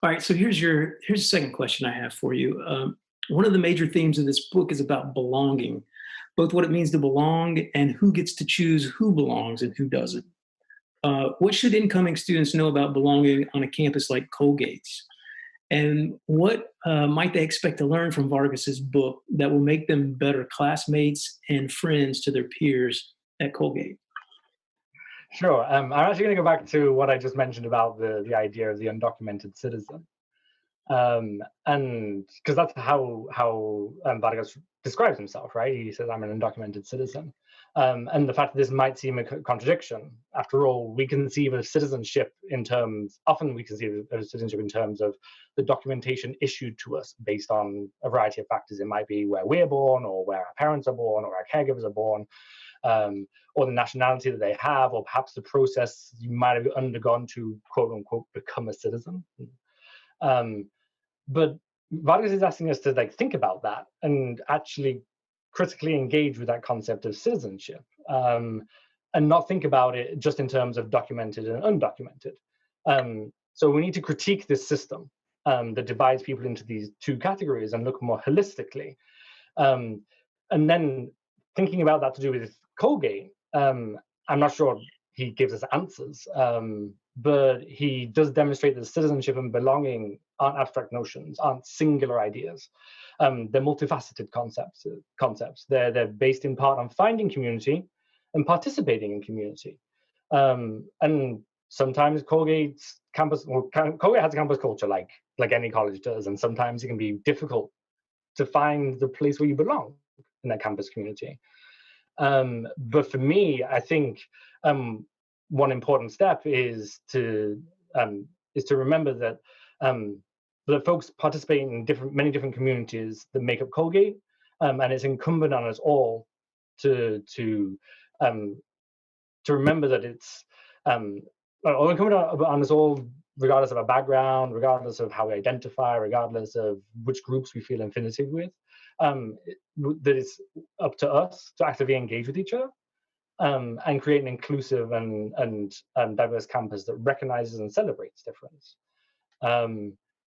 All right, so here's the second question I have for you. One of the major themes of this book is about belonging, both what it means to belong and who gets to choose who belongs and who doesn't. What should incoming students know about belonging on a campus like Colgate's? And what might they expect to learn from Vargas's book that will make them better classmates and friends to their peers at Colgate? Sure. I'm actually going to go back to what I just mentioned about the idea of the undocumented citizen. And because that's how Vargas describes himself, right? He says, "I'm an undocumented citizen," and the fact that this might seem a contradiction. After all, we conceive of citizenship in terms. Often, we conceive of citizenship in terms of the documentation issued to us based on a variety of factors. It might be where we're born, or where our parents are born, or our caregivers are born, or the nationality that they have, or perhaps the process you might have undergone to quote unquote become a citizen. But Vargas is asking us to think about that and actually critically engage with that concept of citizenship, and not think about it just in terms of documented and undocumented. So we need to critique this system that divides people into these two categories and look more holistically. And then thinking about that to do with Colgate, I'm not sure he gives us answers, but he does demonstrate that citizenship and belonging aren't abstract notions, aren't singular ideas. They're multifaceted concepts. They're based in part on finding community and participating in community. And sometimes Colgate has a campus culture like any college does, and sometimes it can be difficult to find the place where you belong in that campus community. But for me, I think one important step is to remember that that folks participate in many different communities that make up Colgate, and it's incumbent on us all to remember that it's incumbent on us all, regardless of our background, regardless of how we identify, regardless of which groups we feel affinity with, that it's up to us to actively engage with each other, and create an inclusive and diverse campus that recognizes and celebrates difference.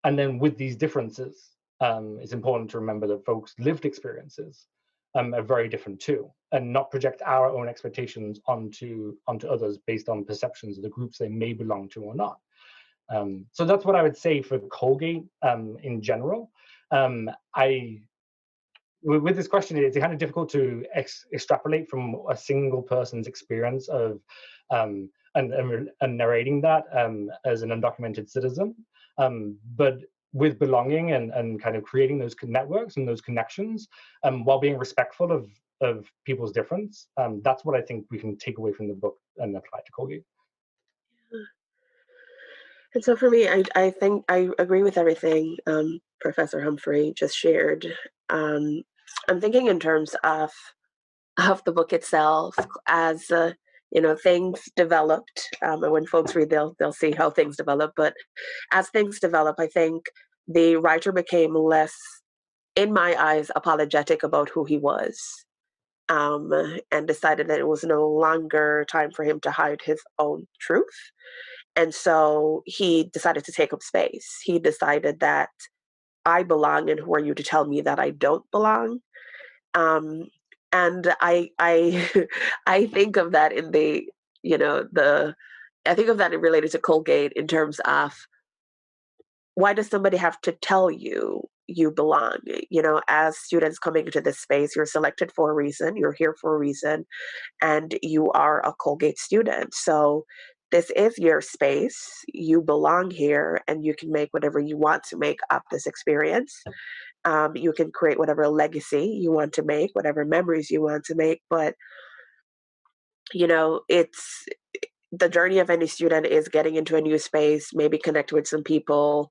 And then with these differences, it's important to remember that folks' lived experiences are very different too, and not project our own expectations onto others based on perceptions of the groups they may belong to or not. So that's what I would say for Colgate in general. With this question, it's kind of difficult to extrapolate from a single person's experience of and narrating that as an undocumented citizen. But with belonging and kind of creating those networks and those connections, while being respectful of people's difference, that's what I think we can take away from the book and apply to Colgate. And so for me, I think I agree with everything Professor Humphrey just shared. I'm thinking in terms of the book itself as things developed, and when folks read, they'll see how things develop. But as things develop, I think the writer became less, in my eyes, apologetic about who he was, and decided that it was no longer time for him to hide his own truth. And so he decided to take up space. He decided that I belong, and who are you to tell me that I don't belong? And I I think of that in I think of that in related to Colgate in terms of, why does somebody have to tell you you belong? As students coming into this space, you're selected for a reason, you're here for a reason, and you are a Colgate student. So this is your space. You belong here, and you can make whatever you want to make up this experience. You can create whatever legacy you want to make, whatever memories you want to make. But, it's the journey of any student is getting into a new space, maybe connect with some people,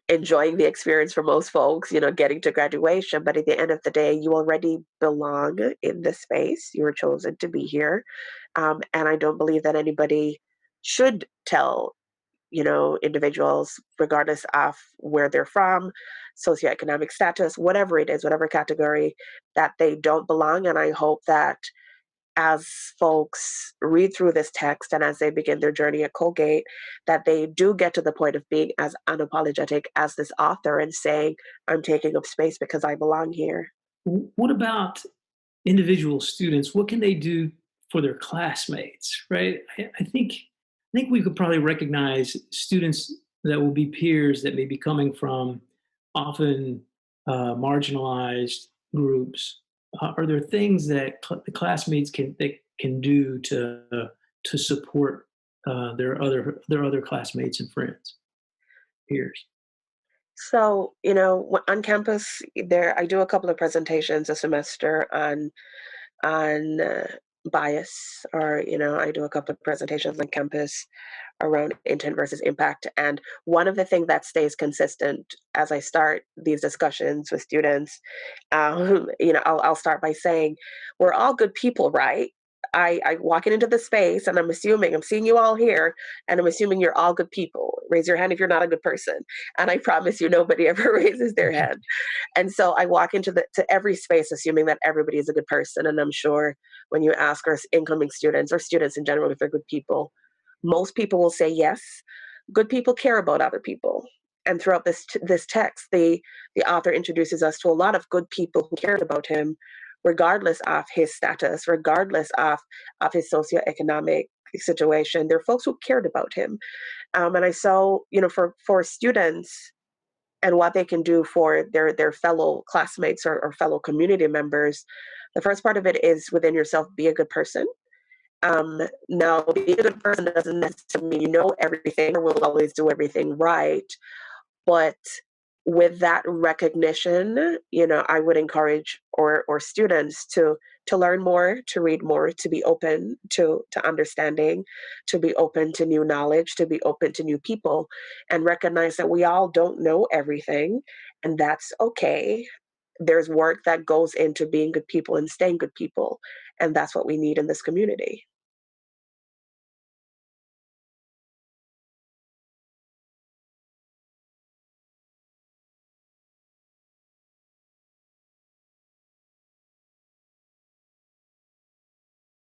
enjoying the experience for most folks, getting to graduation. But at the end of the day, you already belong in this space. You were chosen to be here. And I don't believe that anybody should tell, individuals, regardless of where they're from, socioeconomic status, whatever it is, whatever category, that they don't belong. And I hope that as folks read through this text and as they begin their journey at Colgate, that they do get to the point of being as unapologetic as this author and saying, I'm taking up space because I belong here. What about individual students? What can they do for their classmates, right? I think we could probably recognize students that will be peers that may be coming from often marginalized groups. Are there things that the classmates can do to support their other classmates and friends, peers? So, on campus, I do a couple of presentations a semester on bias, or I do a couple of presentations on campus around intent versus impact. And one of the things that stays consistent as I start these discussions with students, I'll start by saying, we're all good people, right? I walking into the space and I'm seeing you all here, and I'm assuming you're all good people. Raise your hand if you're not a good person. And I promise you, nobody ever raises their hand. And so I walk into to every space assuming that everybody is a good person. And I'm sure when you ask our incoming students or students in general if they're good people, most people will say yes. Good people care about other people. And throughout this text, the author introduces us to a lot of good people who cared about him, regardless of his status, regardless of his socioeconomic situation. There are folks who cared about him. And I saw, for students and what they can do for their fellow classmates or fellow community members, the first part of it is within yourself, be a good person. Now, being a good person doesn't necessarily mean you know everything or will always do everything right. But with that recognition, I would encourage or students to learn more, to read more, to be open to understanding, to be open to new knowledge, to be open to new people, and recognize that we all don't know everything, and that's okay. There's work that goes into being good people and staying good people, and that's what we need in this community.